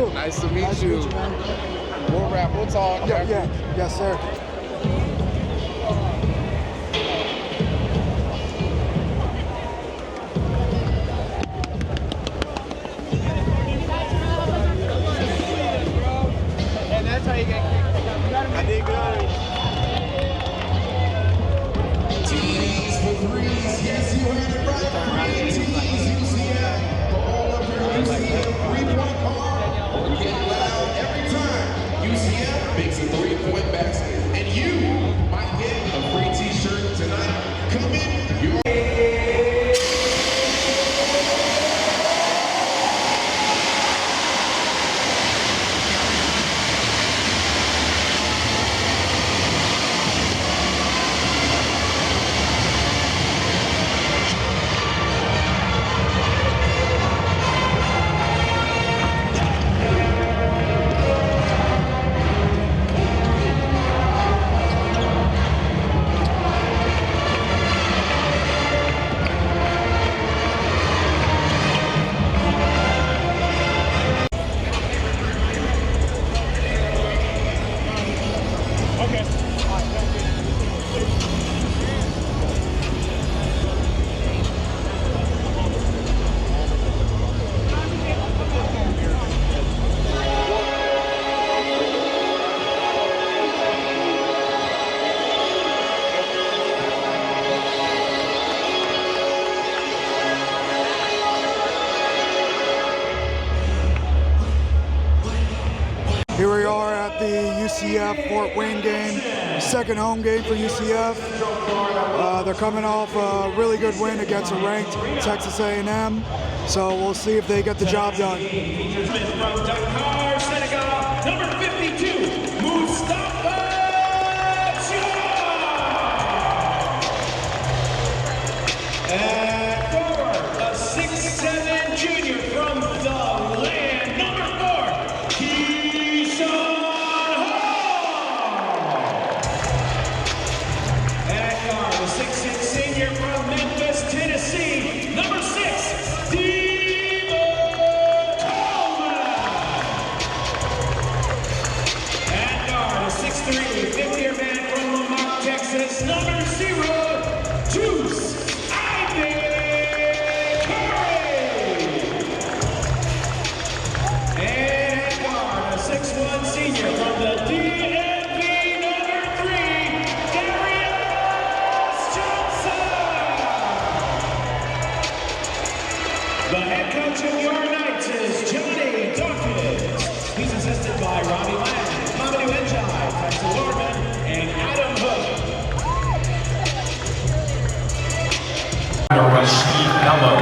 you. Nice to meet Nice you. To meet you, man. We'll rap. We'll talk. Yeah. Yes, sir. And that's how you get kicked. I did good. Tees for threes. Yes, you heard it right. Three tees, UCF. For all of your UCF three-point card. We're getting loud every time. UCF makes a three-point basket. And you might get a free t-shirt tonight. Come in. You're Here we are at the UCF Fort Wayne game, second home game for UCF. They're coming off a really good win against a ranked Texas A&M, so we'll see if they get the job done. From Dakar, Senegal, number 52, Moustapha Thiam. And forward, a 6'7" junior from the land, number 4, Keyshawn. At guard, a 6'6" senior from Memphis, Tennessee, number 6, At guard, a 6'3", fifth-year man from Lamont, Texas, number 0, Juice Curry. And at guard, a 6'1" senior from the DMV, number 3, Darius Johnson. The head coach of your Knights is Johnny Dawkins. He's assisted by Robbie Lang, Mamadou Njai, Tyson Dorman, and Adam Hook. Rashid Mello.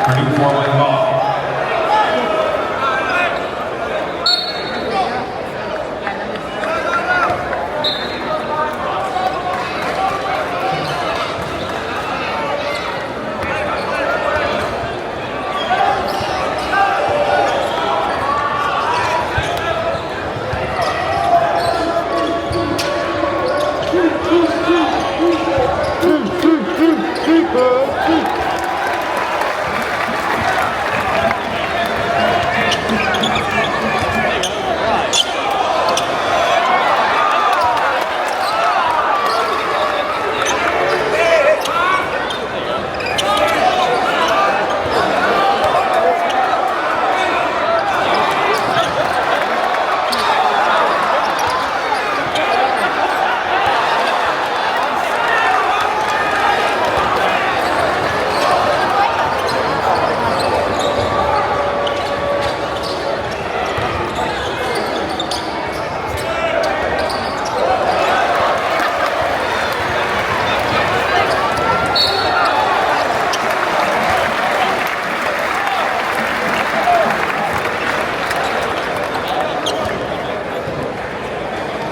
Purdue Fort Wayne ball.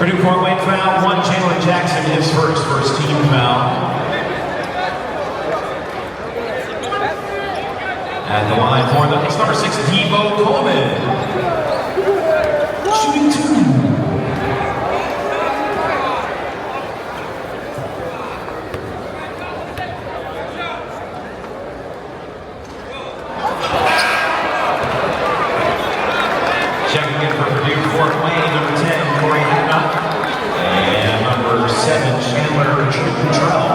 Purdue Fort Wayne foul, one. Jalen Jackson is first team foul. At the line for the number 6, Devo Coleman. Shooting 2. Checking in for Purdue Fort Wayne, number 10, Corey Hanna. And number 7, Chandler Trell.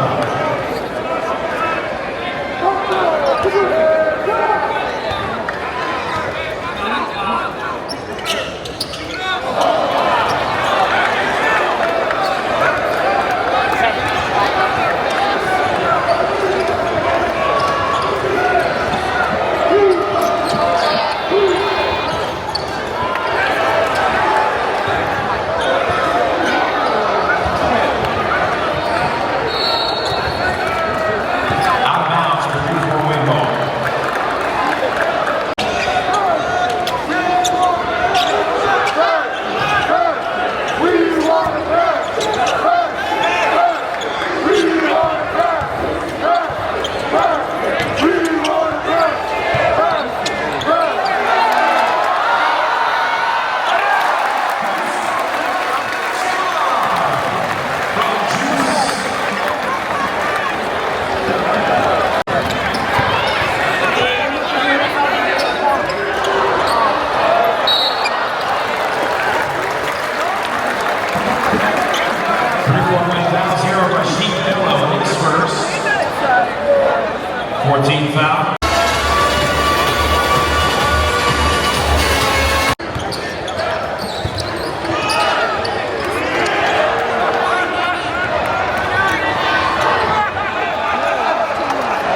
Foul.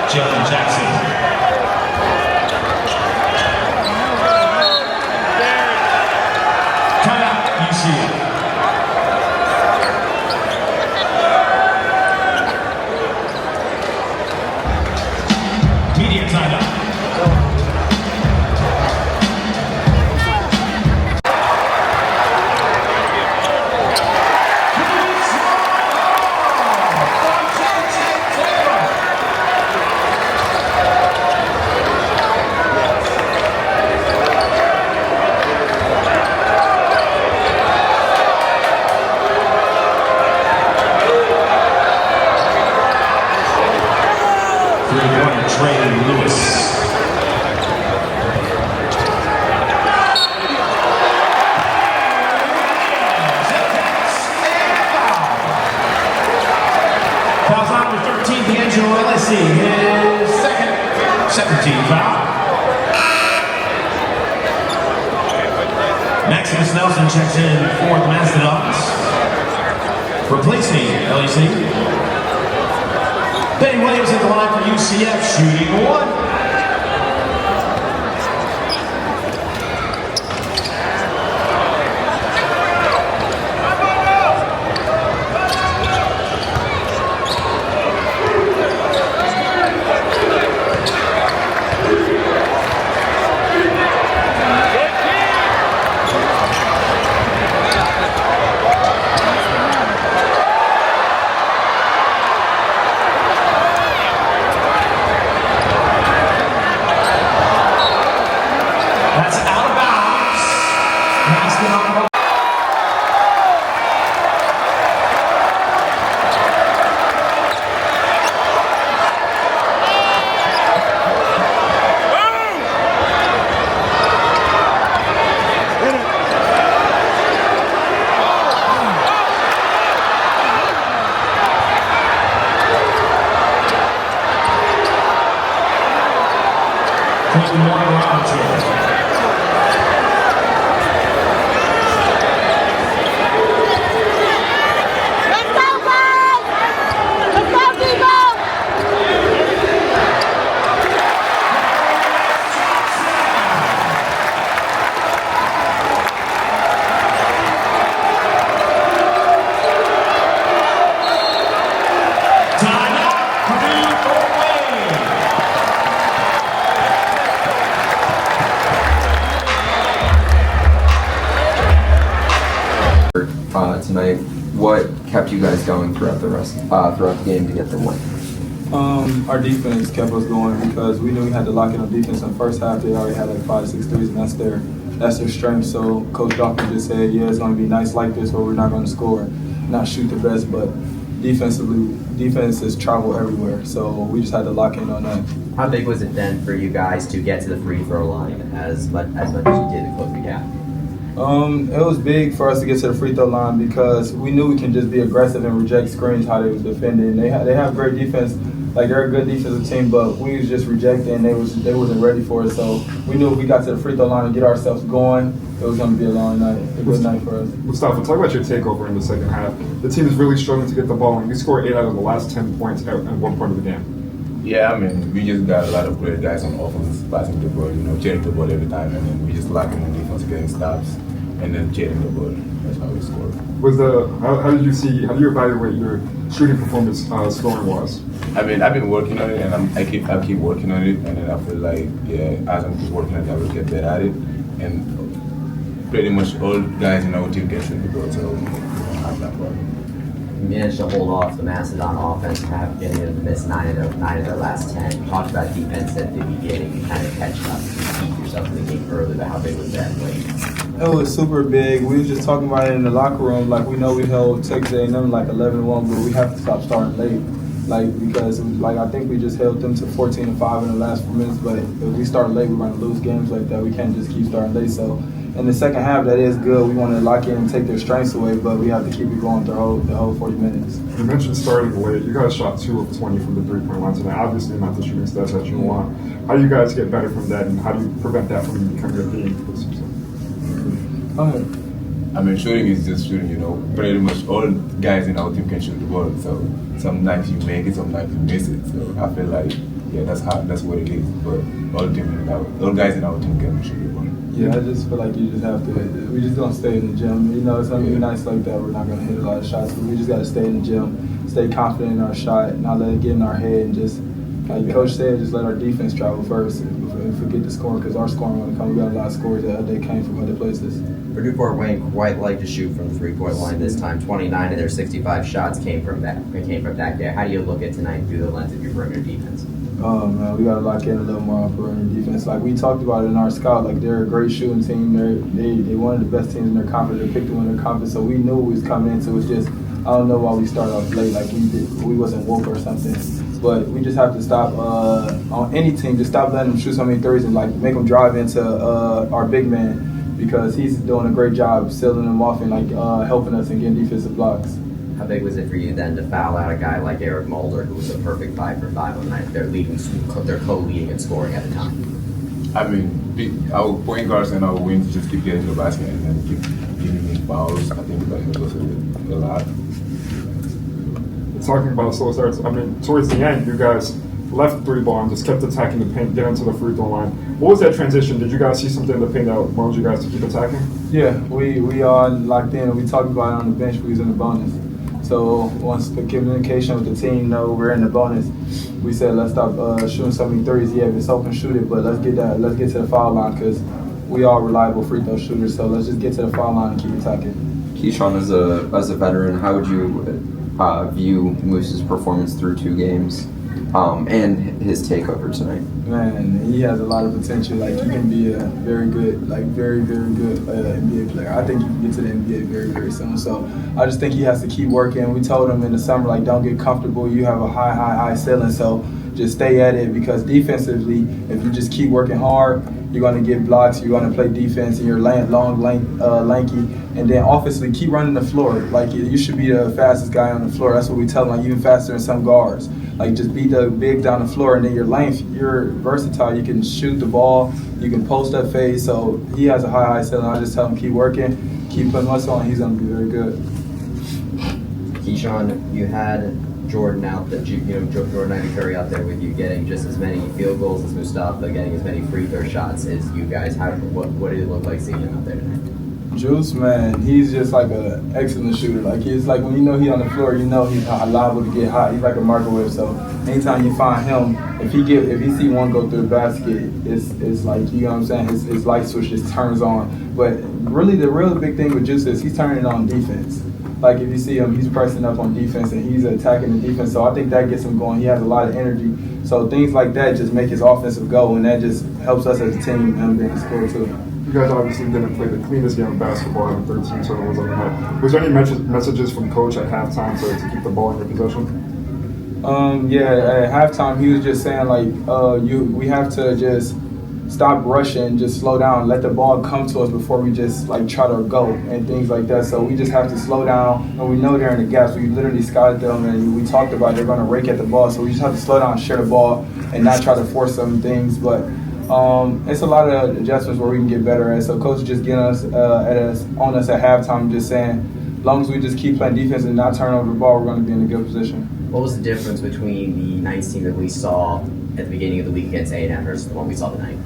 Jalen Jackson. Timeout, UCF. His second team foul. Maximus Nelson checks in for the Mastodons, replacing LEC. Benny Williams at the line for UCF, shooting 1. tonight. What kept you guys going throughout the game to get the win? Our defense kept us going because we knew we had to lock in on defense in the first half. They already had like 5, 6 threes, and that's their strength. So Coach Dawkins just said, yeah, it's going to be nice like this where we're not going to score, not shoot the best, but defensively, defenses travel everywhere. So we just had to lock in on that. How big was it then for you guys to get to the free throw line as much as you did to close the gap? It was big for us to get to the free throw line because we knew we can just be aggressive and reject screens how they was defending. They have great defense, like they're a good defensive team, but we was just rejecting. They wasn't ready for it. So we knew if we got to the free throw line and get ourselves going, it was going to be a long night, a good night for us. Moustapha, talk about your takeover in the second half. The team is really struggling to get the ball, and you scored 8 out of the last 10 points at one point of the game. Yeah, I mean, we just got a lot of great guys on offense, passing the ball, chasing the ball every time, and then we just locking on defense, getting stops, and then chasing the ball. That's how we scored. How do you evaluate your shooting performance scoring-wise? I mean, I've been working on it, and I keep working on it, and then I feel like, yeah, as I'm keep working on it, I will get better at it, and pretty much all guys in our team can shoot the ball, so we don't have that problem. You managed to hold off the Macedon offense, have getting them to miss 9 of their last 10. You talked about defense at the beginning, you kind of catch up, you keep yourself in the game early, but how big was that late? It was super big. We were just talking about it in the locker room. Like, we know we held Texas A&M like 11-1, but we have to stop starting late. Because I think we just held them to 14-5 in the last 4 minutes. But if we start late, we're going to lose games like that. We can't just keep starting late. So in the second half, that is good. We want to lock in and take their strengths away, but we have to keep it going the whole 40 minutes. You mentioned starting late. You guys shot 2 of 20 from the three-point line tonight. Obviously, not the shooting stats that you want. How do you guys get better from that, and how do you prevent that from becoming a theme this season? I mean, shooting is just shooting, Pretty much all guys in our team can shoot the ball. So some nights you make it, some nights you miss it. So I feel like, yeah, that's what it is. But all guys in our team can shoot the ball. Yeah, I just feel like you just have to. We just gonna stay in the gym. It's gonna be nights like that. We're not gonna hit a lot of shots, but we just gotta stay in the gym, stay confident in our shot, not let it get in our head, and just like Coach said, just let our defense travel first and forget the scoring because our scoring when it comes. We got a lot of scores that came from other places. Purdue Fort Wayne quite like to shoot from the three-point line this time. 29 of their 65 shots came from that day. How do you look at tonight through the lens of your perimeter defense? Oh man, we gotta lock in a little more on perimeter defense. Like we talked about it in our scout, like they're a great shooting team. They one of the best teams in their conference. They picked to win their conference, so we knew it was coming in. So it's just I don't know why we started off late, like we wasn't woke or something. But we just have to stop on any team. Just stop letting them shoot so many threes and like make them drive into our big man because he's doing a great job sealing them off and like helping us and getting defensive blocks. How big was it for you then to foul out a guy like Eric Mulder, who was a perfect 5 for 5 on the night? They're co-leading and scoring at the time. I mean, our point guards and our wings just keep getting to the basket and then keep giving me fouls. I think that helps us a lot. Talking about slow starts, I mean, towards the end, you guys left the 3-ball and just kept attacking the paint, get into the free throw line. What was that transition? Did you guys see something in the paint that wanted you guys to keep attacking? Yeah, we all locked in and we talked about it on the bench. We was in the bonus. So once the communication with the team know we're in the bonus, we said let's stop shooting so many threes. Yeah, if it's open, shoot it, but let's get to the foul line because we are reliable free throw shooters. So let's just get to the foul line and keep attacking. Keyshawn, as a veteran, how would you view Moose's performance through 2 games and his takeover tonight? Man, he has a lot of potential. Like he can be a very good, like very, very good NBA player. I think he can get to the NBA very, very soon. So I just think he has to keep working. We told him in the summer, like, don't get comfortable. You have a high ceiling. So just stay at it because defensively, if you just keep working hard, you're going to get blocks. You're going to play defense, and you're lanky. And then offensively, keep running the floor. Like you should be the fastest guy on the floor. That's what we tell him. Like even faster than some guards. Like just be the big down the floor, and then your length. You're versatile. You can shoot the ball. You can post up phase. So he has a high ceiling. I just tell him keep working, keep putting muscle on. He's going to be very good. Keyshawn, you had Jordan out there, Jordan and Curry out there with you, getting just as many field goals as Moustapha, getting as many free throw shots as you guys. What did it look like seeing him out there tonight? Juice, man, he's just like an excellent shooter. Like he's like when you know he's on the floor, you know he's liable to get hot. He's like a microwave. So anytime you find him, if he see one go through the basket, it's like, you know what I'm saying, his light switch just turns on. But really the real big thing with Juice is he's turning it on defense. Like if you see him, he's pressing up on defense and he's attacking the defense. So I think that gets him going. He has a lot of energy. So things like that just make his offensive go, and that just helps us as a team and being a score too. You guys obviously didn't play the cleanest game of basketball, having 13 turnovers on the night. Was there any messages from coach at halftime to keep the ball in your possession? Yeah, at halftime he was just saying like, we have to just stop rushing, just slow down, let the ball come to us before we just like try to go and things like that. So we just have to slow down, and we know they're in the gaps. We literally scouted them and we talked about they're going to rake at the ball. So we just have to slow down, share the ball, and not try to force some things. But it's a lot of adjustments where we can get better at. So coach is just getting us on us at halftime, just saying, as long as we just keep playing defense and not turn over the ball, we're going to be in a good position. What was the difference between the Knights team that we saw at the beginning of the week against A&M versus the one we saw tonight?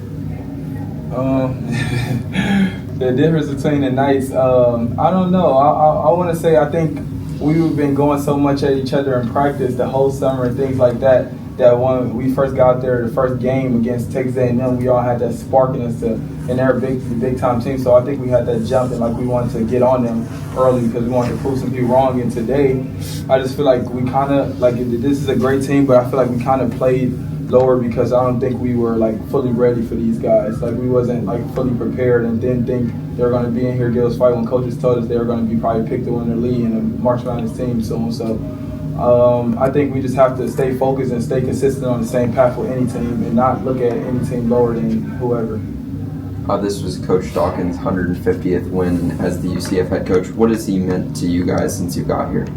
The difference between the Knights, I don't know. I want to say I think we've been going so much at each other in practice the whole summer and things like that, that when we first got there, the first game against Texas A&M, we all had that spark in us and they're a big time team. So I think we had that jump and like we wanted to get on them early because we wanted to prove some people wrong. And today, I just feel like we kind of, like this is a great team, but I feel like we kind of played lower because I don't think we were like fully ready for these guys. Like we wasn't like fully prepared and didn't think they were going to be in here, give us a fight when coaches told us they were going to be probably picked to win the league and march around this team soon. So I think we just have to stay focused and stay consistent on the same path with any team and not look at any team lower than whoever. This was Coach Dawkins' 150th win as the UCF head coach. What has he meant to you guys since you got here?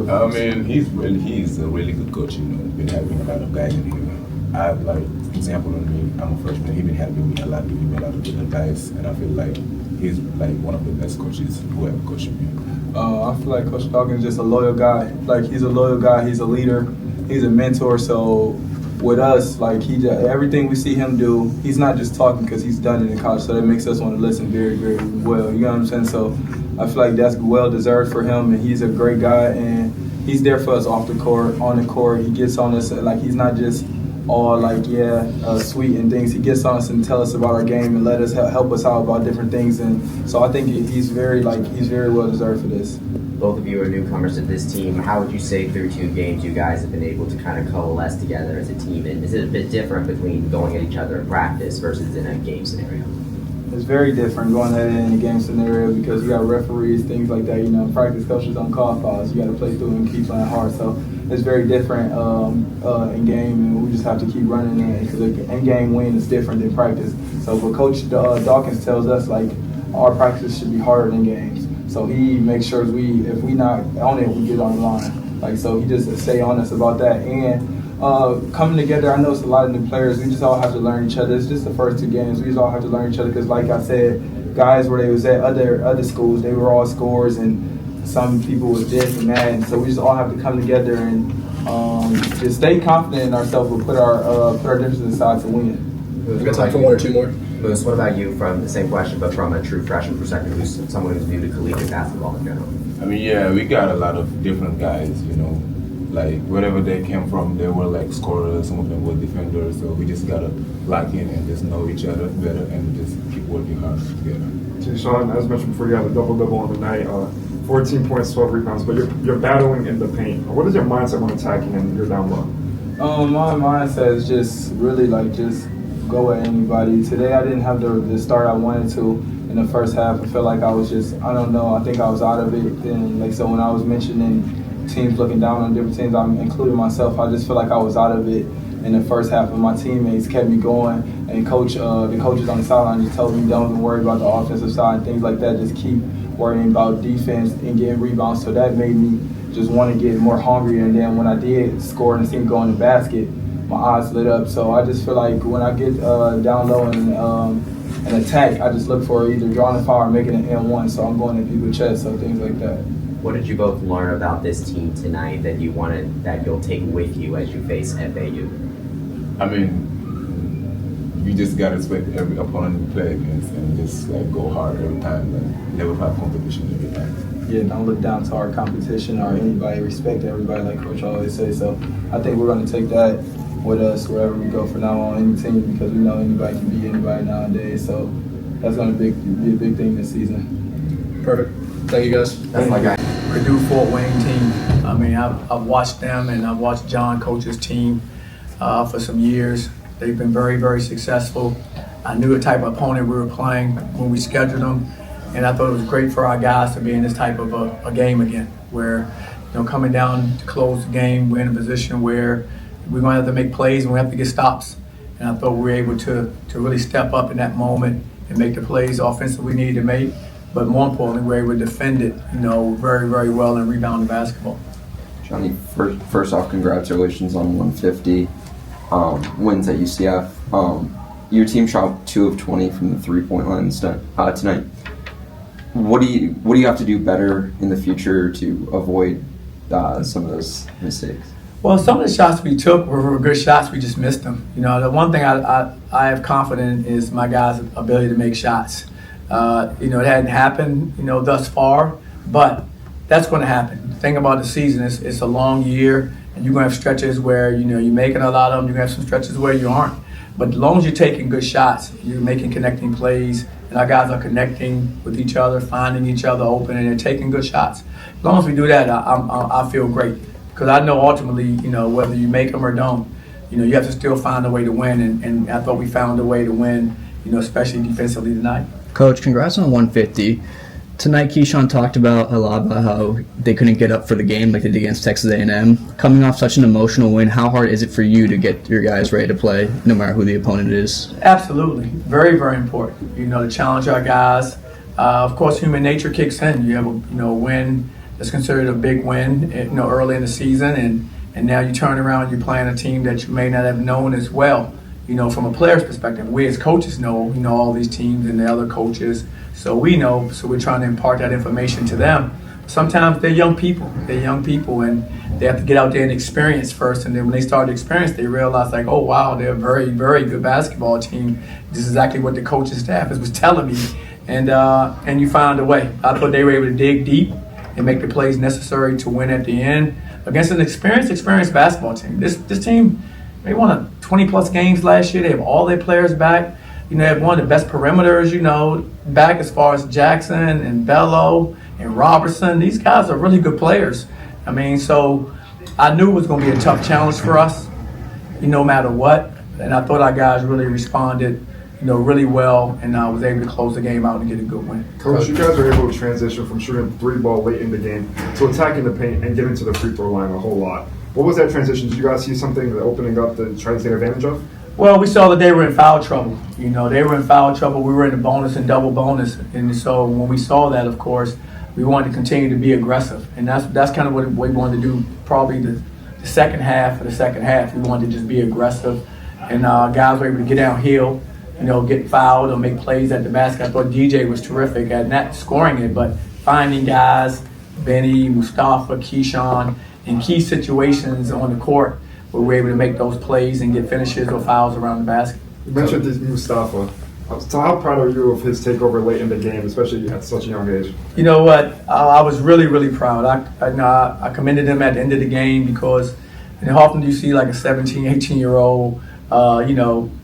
I mean, he's a really good coach. You know, been helping a lot of guys in here. I have like example on me. I'm a freshman. He's been helping me a lot, giving me a lot of good advice, and I feel like he's like one of the best coaches who ever coached me. I feel like Coach Dawkins is just a loyal guy. Like he's a loyal guy. He's a leader. He's a mentor. So with us, like everything we see him do, he's not just talking because he's done it in college. So that makes us want to listen very, very well. You know what I'm saying? So I feel like that's well deserved for him, and he's a great guy, and he's there for us off the court, on the court. He gets on us, like he's not just all like sweet and things. He gets on us and tell us about our game and let us help us out about different things. And so I think he's very well deserved for this. Both of you are newcomers to this team. How would you say through 2 games you guys have been able to kind of coalesce together as a team? And is it a bit different between going at each other in practice versus in a game scenario? It's very different going at it in a game scenario because you got referees, things like that. You know, practice coaches don't call fouls. You got to play through and keep playing hard. So it's very different in game, and we just have to keep running it because an in-game win is different than practice. So what Coach Dawkins tells us, like our practice should be harder than games. So he makes sure if we not on it, we get on the line. Like so, he just stay on us about that. And coming together, I know it's a lot of new players. We just all have to learn each other. It's just the first 2 games. We just all have to learn each other because, like I said, guys where they was at other schools, they were all scorers, and some people was this and that. And so we just all have to come together and just stay confident in ourselves. But put our differences aside to win. We've got time for 1 or 2 more. Moose, what about you, from the same question, but from a true freshman perspective, who's someone who's new to collegiate basketball in general? I mean, yeah, we got a lot of different guys, you know. Like, wherever they came from, they were like scorers, some of them were defenders, so we just gotta lock in and just know each other better and just keep working hard together. Keyshawn, as mentioned before, you had a double-double on the night, 14 points, 12 rebounds, but you're battling in the paint. What is your mindset when attacking and you're down low? My mindset is just really like just go at anybody. Today I didn't have the start I wanted to in the first half. I felt like I was just, I don't know, I think I was out of it. And like, so when I was mentioning teams looking down on different teams, I'm including myself, I just feel like I was out of it in the first half, and my teammates kept me going, and the coaches on the sideline just told me don't even worry about the offensive side and things like that, just keep worrying about defense and getting rebounds. So that made me just want to get more hungry, and then when I did score and see him go in the basket, my eyes lit up. So I just feel like when I get down low and an attack, I just look for either drawing a foul or making an N1, so I'm going at people's chests, so things like that. What did you both learn about this team tonight that you'll take with you as you face FAU? I mean, we just gotta respect every opponent we play against and just like go hard every time and never have competition every time. Yeah, don't look down to our competition or anybody. Respect everybody, like Coach always says. So I think we're going to take that with us wherever we go from now on, any team, because we know anybody can beat anybody nowadays. So that's going to be a big thing this season. Perfect. Thank you, guys. That's my guy. Purdue Fort Wayne team. I mean, I've watched them and I've watched John coach's team for some years. They've been very, very successful. I knew the type of opponent we were playing when we scheduled them, and I thought it was great for our guys to be in this type of a game again, where, coming down to close the game, we're in a position where we're going to have to make plays and we have to get stops. And I thought we were able to really step up in that moment and make the plays offensively we needed to make. But more importantly, we were able to defend it, very, very well and rebound the basketball. Johnny, first off, congratulations on 150 wins at UCF. Your team shot 2 of 20 from the 3-point line tonight. What do you have to do better in the future to avoid some of those mistakes? Well, some of the shots we took were good shots. We just missed them. The one thing I have confidence in is my guys' ability to make shots. It hadn't happened, thus far, but that's going to happen. The thing about the season is it's a long year, and you're going to have stretches where, you're making a lot of them. You're going to have some stretches where you aren't. But as long as you're taking good shots, you're making connecting plays, and our guys are connecting with each other, finding each other open, and they're taking good shots. As long as we do that, I feel great. Because I know ultimately, whether you make them or don't, you have to still find a way to win, and I thought we found a way to win, especially defensively tonight. Coach, congrats on 150. Tonight, Keyshawn talked a lot about how they couldn't get up for the game like they did against Texas A&M. Coming off such an emotional win, how hard is it for you to get your guys ready to play, no matter who the opponent is? Absolutely. Very, very important, to challenge our guys. Of course, human nature kicks in. You have a win that's considered a big win, early in the season, and now you turn around, you're playing a team that you may not have known as well. From a player's perspective, we as coaches know, all these teams and the other coaches, so we know, so we're trying to impart that information to them. Sometimes they're young people, and they have to get out there and experience first, and then when they start to experience, they realize like, oh wow, they're a very, very good basketball team. This is exactly what the coaching staff was telling me, and you find a way. I thought they were able to dig deep and make the plays necessary to win at the end against an experienced basketball team. This team, they won 20-plus games last year. They have all their players back. They have one of the best perimeters, back as far as Jackson and Bello and Robertson. These guys are really good players. So I knew it was going to be a tough challenge for us, no matter what. And I thought our guys really responded, really well, and I was able to close the game out and get a good win. Coach, you guys were able to transition from shooting the 3-ball late in the game to attacking the paint and getting to the free throw line a whole lot. What was that transition? Did you guys see something opening up to try to take advantage of? Well, we saw that they were in foul trouble. They were in foul trouble. We were in the bonus and double bonus. And so when we saw that, of course, we wanted to continue to be aggressive. And that's kind of what we wanted to do probably the second half of the second half. We wanted to just be aggressive. And guys were able to get downhill, get fouled or make plays at the basket. I thought DJ was terrific at not scoring it, but finding guys, Benny, Moustapha, Keyshawn, in key situations on the court where we're able to make those plays and get finishes or fouls around the basket. You mentioned this Moustapha. So how proud are you of his takeover late in the game, especially at such a young age? You know what? I was really, really proud. I commended him at the end of the game because how often do you see like a 17, 18-year-old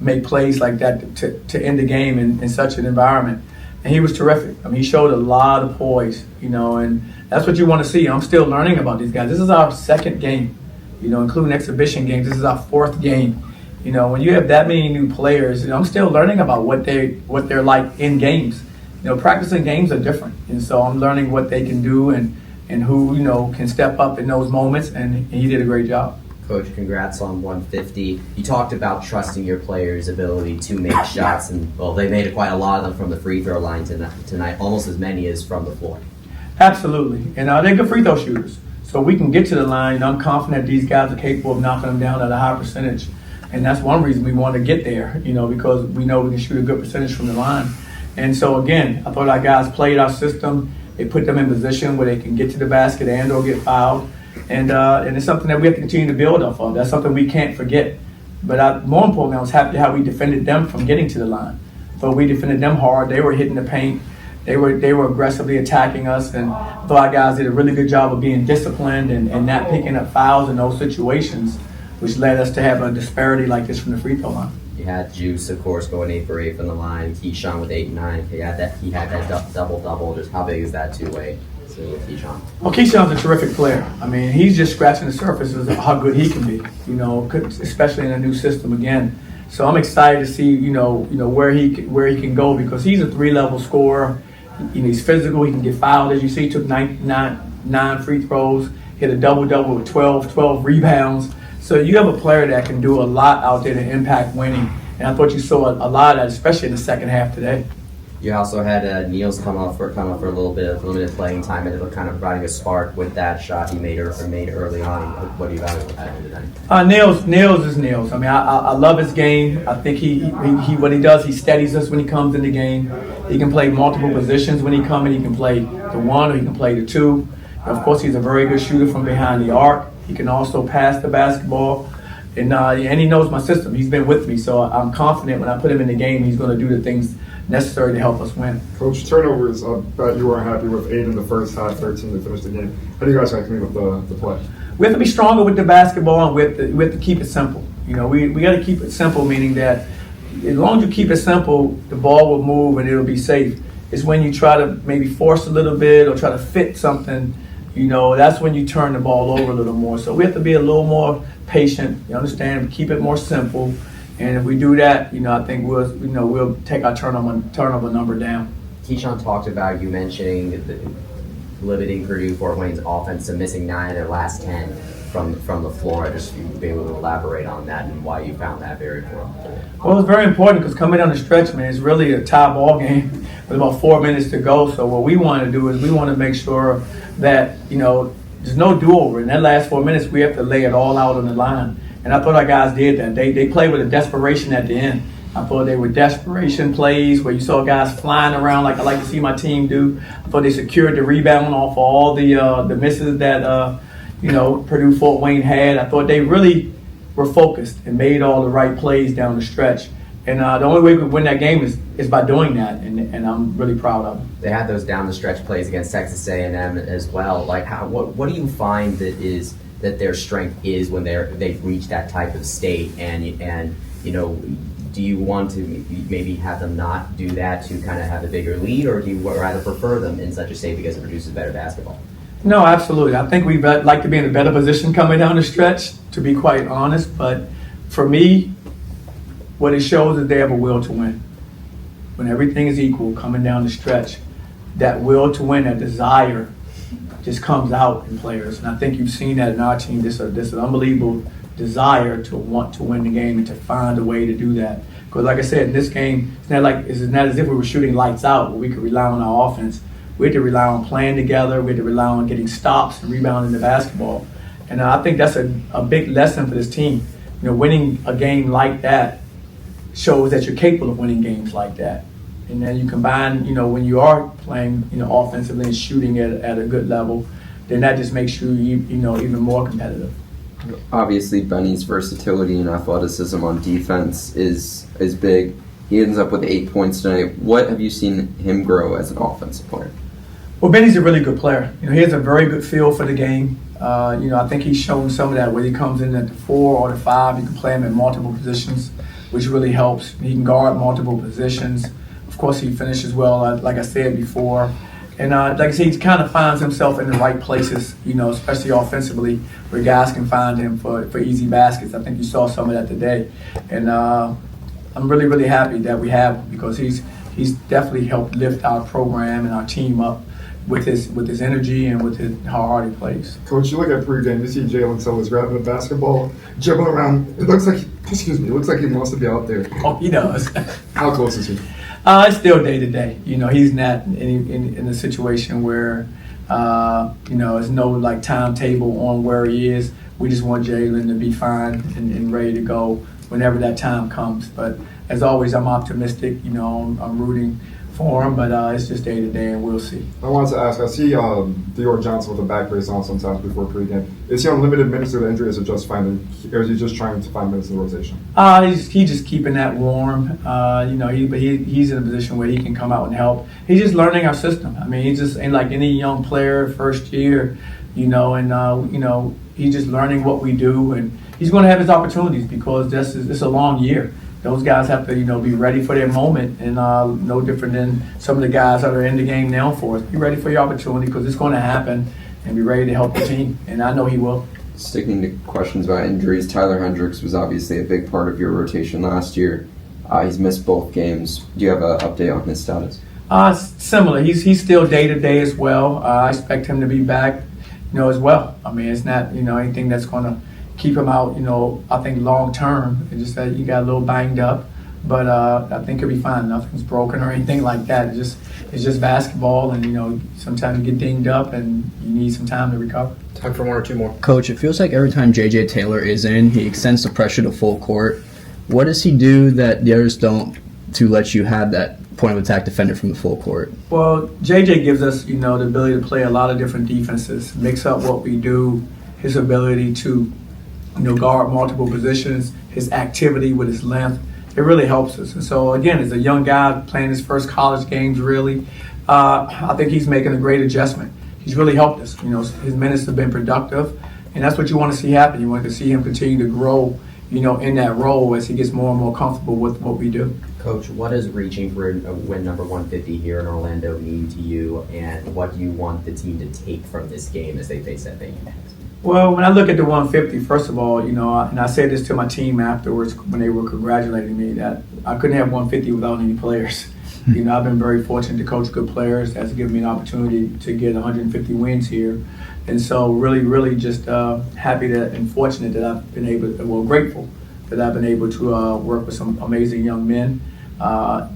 make plays like that to end the game in such an environment? And he was terrific. He showed a lot of poise, and that's what you want to see. I'm still learning about these guys. This is our second game, including exhibition games. This is our fourth game. When you have that many new players, I'm still learning about what they're like in games. Practicing games are different, and so I'm learning what they can do and who can step up in those moments. And he did a great job. Coach, congrats on 150. You talked about trusting your players' ability to make shots, and they made quite a lot of them from the free throw line tonight, almost as many as from the floor. Absolutely, and they're good free throw shooters. So we can get to the line. I'm confident these guys are capable of knocking them down at a high percentage, and that's one reason we want to get there. Because we know we can shoot a good percentage from the line. And so again, I thought our guys played our system. They put them in position where they can get to the basket and/or get fouled. And it's something that we have to continue to build off of. That's something we can't forget. But more importantly, I was happy how we defended them from getting to the line. So we defended them hard. They were hitting the paint. They were aggressively attacking us, and I thought our guys did a really good job of being disciplined and not picking up fouls in those situations, which led us to have a disparity like this from the free throw line. You had Juice, of course, going 8 for 8 from the line. Keyshawn with 8 and 9. He had that double-double. Just how big is that two-way with Keyshawn? Well, Keyshawn's a terrific player. I mean, he's just scratching the surface of how good he can be. Especially in a new system again. So I'm excited to see where he can go, because he's a 3-level scorer. He's physical. He can get fouled, as you see. He took nine free throws. Hit a double-double with 12 rebounds. So you have a player that can do a lot out there to impact winning. And I thought you saw a lot of that, especially in the second half today. You also had Niels come up for a little bit of limited playing time, and it kind of providing a spark with that shot he made early on. What do you value with that today? Niels is Niels. I mean, I love his game. I think he what he does, he steadies us when he comes in the game. He can play multiple positions when he comes in. He can play the 1 or he can play the 2. Of course, he's a very good shooter from behind the arc. He can also pass the basketball. And he knows my system. He's been with me, so I'm confident when I put him in the game, he's going to do the things necessary to help us win. Coach, turnovers, I bet you weren't happy with 8 in the first half, 13 to finish the game. How do you guys clean up the play? We have to be stronger with the basketball, and we have to keep it simple. We got to keep it simple, meaning that as long as you keep it simple, the ball will move and it'll be safe. It's when you try to maybe force a little bit or try to fit something, that's when you turn the ball over a little more. So we have to be a little more patient, you understand, keep it more simple. And if we do that, I think we'll take our turnover number down. Keyshawn talked about you mentioning limiting Purdue Fort Wayne's offense and missing 9 of their last 10 from the floor. Just be able to elaborate on that and why you found that very important. Well, it's very important because coming down the stretch, man, it's really a tie ball game with about 4 minutes to go. So what we want to do is we want to make sure that there's no do-over. In that last 4 minutes, we have to lay it all out on the line. And I thought our guys did that. They played with a desperation at the end. I thought they were desperation plays where you saw guys flying around like I like to see my team do. I thought they secured the rebound off of all the misses that Purdue Fort Wayne had. I thought they really were focused and made all the right plays down the stretch. And the only way we could win that game is by doing that, and I'm really proud of them. They had those down the stretch plays against Texas A&M as well. Like, what do you find that their strength is when they've reached that type of state, and do you want to maybe have them not do that to kind of have a bigger lead, or do you rather prefer them in such a state because it produces better basketball? No, absolutely. I think we'd like to be in a better position coming down the stretch, to be quite honest. But for me, what it shows is they have a will to win. When everything is equal coming down the stretch, that will to win, that desire just comes out in players. And I think you've seen that in our team, this unbelievable desire to want to win the game and to find a way to do that. Because like I said, in this game, it's not as if we were shooting lights out where we could rely on our offense. We had to rely on playing together. We had to rely on getting stops and rebounding the basketball. And I think that's a big lesson for this team. Winning a game like that shows that you're capable of winning games like that. And then you combine, when you are playing, offensively and shooting at a good level, then that just makes you, even more competitive. Obviously, Benny's versatility and athleticism on defense is big. He ends up with 8 points tonight. What have you seen him grow as an offensive player? Well, Benny's a really good player. He has a very good feel for the game. I think he's shown some of that where he comes in at the 4 or the 5. You can play him in multiple positions, which really helps. He can guard multiple positions. Of course, he finishes well, like I said before. And like I said, he kind of finds himself in the right places, especially offensively, where guys can find him for easy baskets. I think you saw some of that today. And I'm really, really happy that we have him because he's definitely helped lift our program and our team up with his energy and with how hard he plays. Coach, you look at pregame, you see Jalen Sellers grabbing the basketball, dribbling around. It looks like he wants to be out there. Oh, he does. How close is he? It's still day to day. He's not in a situation where there's no timetable on where he is. We just want Jalen to be fine and ready to go whenever that time comes. But as always, I'm optimistic. I'm rooting for him, but it's just day to day, and we'll see. I wanted to ask, I see Dior Johnson with a back brace on sometimes before pregame. Is he on limited minutes due to injury, or is he just trying to find minutes in the rotation? He's just keeping that warm. He's in a position where he can come out and help. He's just learning our system. I mean, he's just ain't like any young player, first year, he's just learning what we do, and he's going to have his opportunities because it's a long year. Those guys have to, be ready for their moment, and no different than some of the guys that are in the game now for us. Be ready for your opportunity because it's going to happen, and be ready to help the team, and I know he will. Sticking to questions about injuries, Tyler Hendricks was obviously a big part of your rotation last year. He's missed both games. Do you have an update on his status? Similar. He's still day-to-day as well. I expect him to be back, as well. I mean, it's not, anything that's going to keep him out, I think long-term. It's just that he got a little banged up. But I think he'll be fine. Nothing's broken or anything like that. It's just basketball, and, sometimes you get dinged up and you need some time to recover. Time for one or two more. Coach, it feels like every time J.J. Taylor is in, he extends the pressure to full court. What does he do that the others don't to let you have that point of attack defender from the full court? Well, JJ gives us, the ability to play a lot of different defenses, mix up what we do, his ability to, guard multiple positions, his activity with his length. It really helps us. And so, again, as a young guy playing his first college games, really, I think he's making a great adjustment. He's really helped us. His minutes have been productive, and that's what you want to see happen. You want to see him continue to grow, in that role as he gets more and more comfortable with what we do. Coach, what does reaching for a win number 150 here in Orlando mean to you, and what do you want the team to take from this game as they face FAU next? Well, when I look at the 150, first of all, and I said this to my team afterwards when they were congratulating me, that I couldn't have 150 without any players. I've been very fortunate to coach good players. That's given me an opportunity to get 150 wins here. And so really, really just happy and fortunate that I've been grateful that I've been able to work with some amazing young men.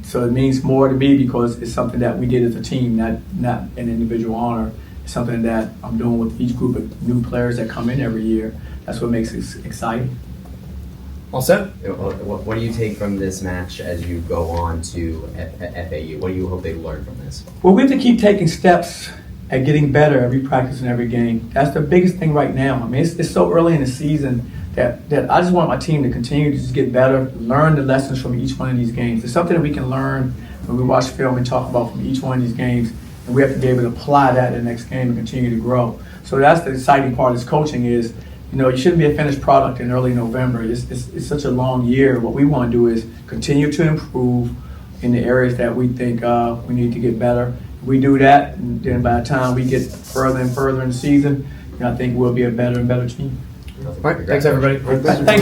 So it means more to me because it's something that we did as a team, not an individual honor. It's something that I'm doing with each group of new players that come in every year. That's what makes it exciting. All set? What do you take from this match as you go on to FAU? What do you hope they learn from this? Well, we have to keep taking steps at getting better every practice and every game. That's the biggest thing right now. I mean, it's so early in the season that I just want my team to continue to just get better, learn the lessons from each one of these games. It's something that we can learn when we watch film and talk about from each one of these games, and we have to be able to apply that in the next game and continue to grow. So that's the exciting part of this coaching is, you shouldn't be a finished product in early November. It's such a long year. What we want to do is continue to improve in the areas that we think we need to get better. If we do that, and then by the time we get further and further in the season, I think we'll be a better and better team. All right, thanks everybody. Thanks.